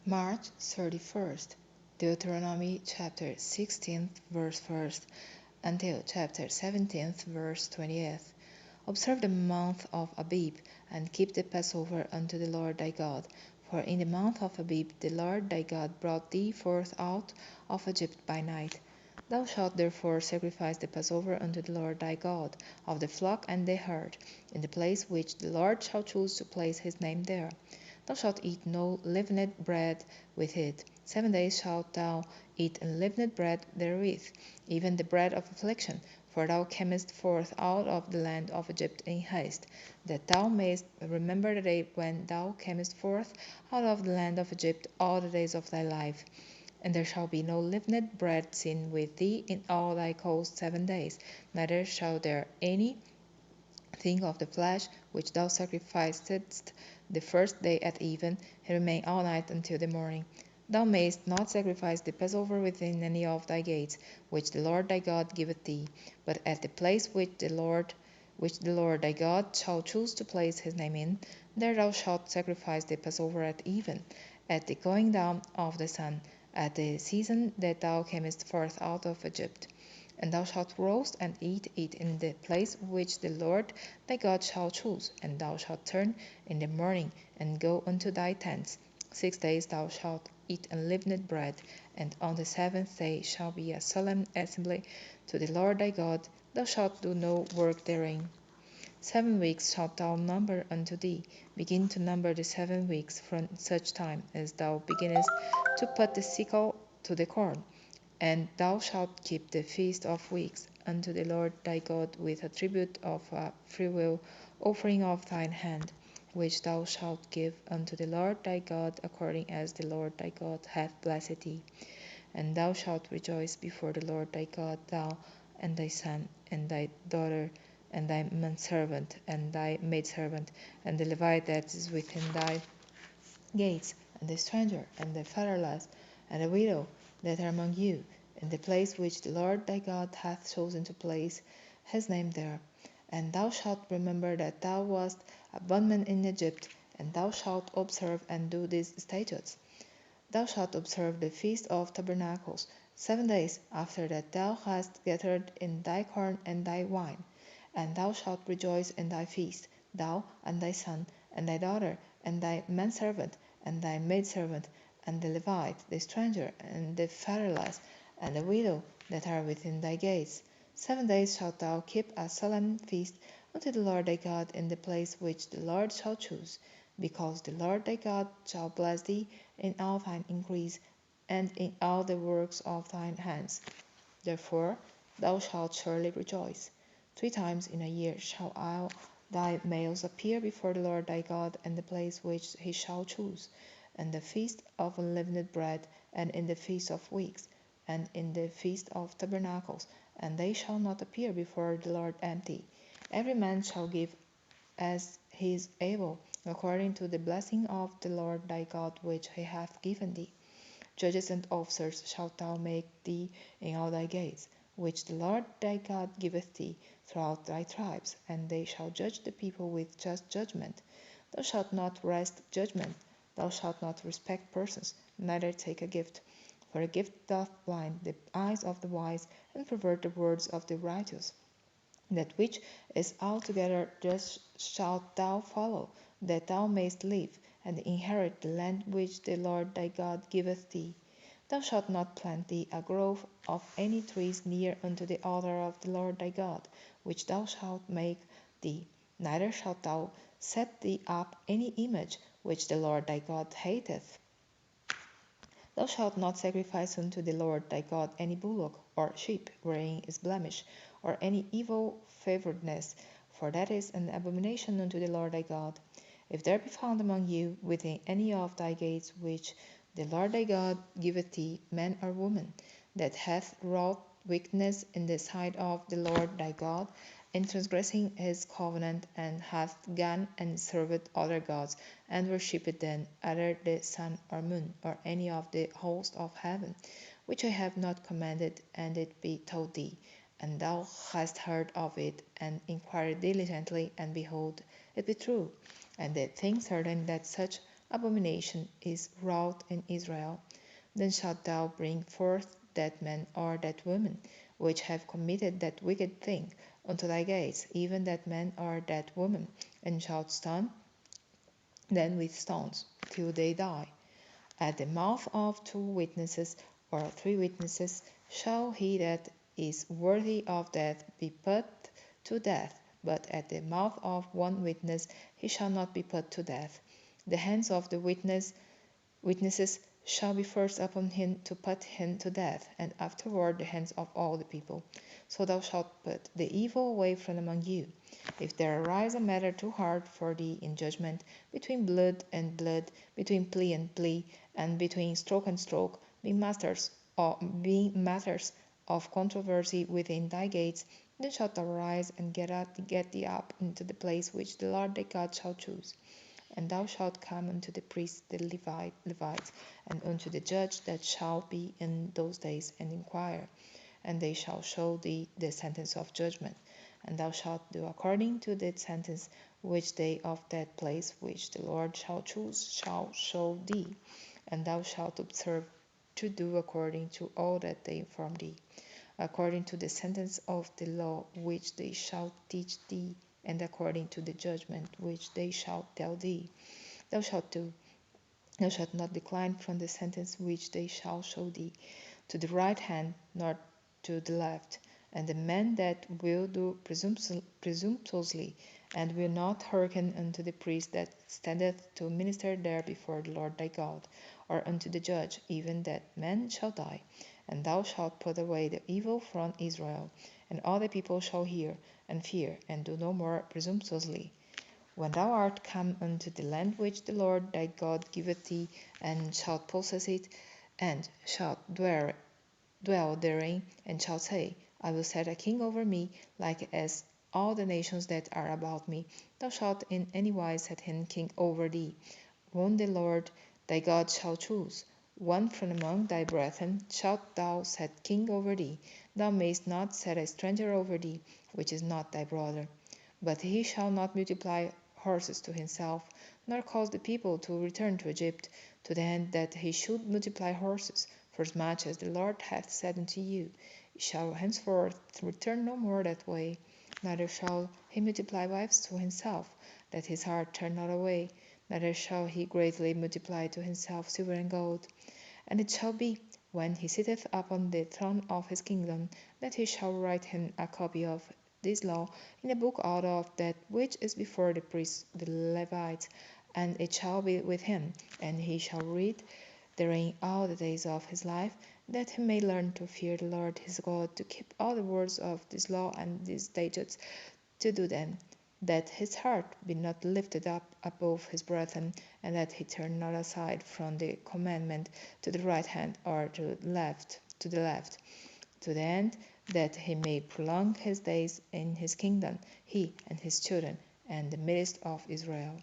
March 31st, Deuteronomy chapter 16, verse 1st, until chapter 17, verse 20th. Observe the month of Abib, and keep the Passover unto the Lord thy God. For in the month of Abib the Lord thy God brought thee forth out of Egypt by night. Thou shalt therefore sacrifice the Passover unto the Lord thy God, of the flock and the herd, in the place which the Lord shall choose to place his name there. Thou shalt eat no leavened bread with it. 7 days shalt thou eat unleavened bread therewith, even the bread of affliction, for thou camest forth out of the land of Egypt in haste, that thou mayest remember the day when thou camest forth out of the land of Egypt all the days of thy life. And there shall be no leavened bread seen with thee in all thy coast 7 days, neither shall there any thing of the flesh which thou sacrificedst the first day at even, remain all night until the morning. Thou mayest not sacrifice the Passover within any of thy gates, which the Lord thy God giveth thee, but at the place which the Lord thy God shall choose to place his name in, there thou shalt sacrifice the Passover at even, at the going down of the sun, at the season that thou camest forth out of Egypt. And thou shalt roast and eat it in the place which the Lord thy God shall choose, and thou shalt turn in the morning, and go unto thy tents. 6 days thou shalt eat unleavened bread, and on the 7th day shall be a solemn assembly to the Lord thy God. Thou shalt do no work therein. 7 weeks shalt thou number unto thee. Begin to number the 7 weeks from such time as thou beginnest to put the sickle to the corn. And thou shalt keep the feast of weeks unto the Lord thy God with a tribute of a freewill offering of thine hand, which thou shalt give unto the Lord thy God according as the Lord thy God hath blessed thee. And thou shalt rejoice before the Lord thy God, thou and thy son, and thy daughter, and thy manservant, and thy maidservant, and the Levite that is within thy gates, and the stranger, and the fatherless, and the widow that are among you, in the place which the Lord thy God hath chosen to place his name there. And thou shalt remember that thou wast a bondman in Egypt, and thou shalt observe and do these statutes. Thou shalt observe the feast of tabernacles 7 days after that thou hast gathered in thy corn and thy wine. And thou shalt rejoice in thy feast, thou and thy son, and thy daughter, and thy manservant, and thy maidservant, and the Levite, the stranger, and the fatherless, and the widow that are within thy gates. 7 days shalt thou keep a solemn feast unto the Lord thy God in the place which the Lord shall choose, because the Lord thy God shall bless thee in all thine increase, and in all the works of thine hands. Therefore thou shalt surely rejoice. 3 times in a year shall all thy males appear before the Lord thy God in the place which he shall choose, and the feast of unleavened bread, and in the feast of weeks, and in the feast of tabernacles, and they shall not appear before the Lord empty. Every man shall give as he is able, according to the blessing of the Lord thy God which he hath given thee. Judges and officers shalt thou make thee in all thy gates, which the Lord thy God giveth thee throughout thy tribes, and they shall judge the people with just judgment. Thou shalt not wrest judgment, thou shalt not respect persons, neither take a gift. For a gift doth blind the eyes of the wise, and pervert the words of the righteous. That which is altogether just shalt thou follow, that thou mayst live, and inherit the land which the Lord thy God giveth thee. Thou shalt not plant thee a grove of any trees near unto the altar of the Lord thy God, which thou shalt make thee, neither shalt thou set thee up any image which the Lord thy God hateth. Thou shalt not sacrifice unto the Lord thy God any bullock or sheep wherein is blemish, or any evil favoredness, for that is an abomination unto the Lord thy God. If there be found among you within any of thy gates which the Lord thy God giveth thee, man or woman, that hath wrought wickedness in the sight of the Lord thy God, in transgressing his covenant, and hath gone and served other gods, and worshipped them, either the sun or moon, or any of the host of heaven, which I have not commanded, and it be told thee, and thou hast heard of it, and inquired diligently, and behold, it be true, and the thing certain that such abomination is wrought in Israel. Then shalt thou bring forth that man or that woman which have committed that wicked thing unto thy gates, even that man or that woman, and shalt stone them with stones till they die. At the mouth of two witnesses or three witnesses shall he that is worthy of death be put to death, but at the mouth of one witness he shall not be put to death. The hands of the witnesses shall be first upon him to put him to death, and afterward the hands of all the people. So thou shalt put the evil away from among you. If there arise a matter too hard for thee in judgment, between blood and blood, between plea and plea, and between stroke and stroke, being matters of controversy within thy gates, then shalt thou arise and get thee up into the place which the Lord thy God shall choose. And thou shalt come unto the priests the Levites, and unto the judge that shall be in those days, and inquire, and they shall show thee the sentence of judgment. And thou shalt do according to the sentence which they of that place which the Lord shall choose shall show thee. And thou shalt observe to do according to all that they inform thee, according to the sentence of the law which they shall teach thee, and according to the judgment which they shall tell thee. Thou shalt do. Thou shalt not decline from the sentence which they shall show thee, to the right hand nor to the left. And the man that will do presumptuously, and will not hearken unto the priest that standeth to minister there before the Lord thy God, or unto the judge, even that man shall die. And thou shalt put away the evil from Israel, and all the people shall hear and fear, and do no more presumptuously. When thou art come unto the land which the Lord thy God giveth thee, and shalt possess it, and shalt dwell therein, and shalt say, I will set a king over me, like as all the nations that are about me. Thou shalt in any wise set him king over thee, whom the Lord thy God shall choose. One from among thy brethren shalt thou set king over thee. Thou mayst not set a stranger over thee, which is not thy brother. But he shall not multiply horses to himself, nor cause the people to return to Egypt, to the end that he should multiply horses. Forasmuch as the Lord hath said unto you, Ye shall henceforth return no more that way, neither shall he multiply wives to himself, that his heart turn not away, neither shall he greatly multiply to himself silver and gold. And it shall be, when he sitteth upon the throne of his kingdom, that he shall write him a copy of this law in a book out of that which is before the priests the Levites, and it shall be with him, and he shall read therein all the days of his life, that he may learn to fear the Lord his God, to keep all the words of this law and these statutes, to do them, that his heart be not lifted up above his brethren, and that he turn not aside from the commandment to the right hand or to the left, to the end that he may prolong his days in his kingdom, he and his children, and the midst of Israel.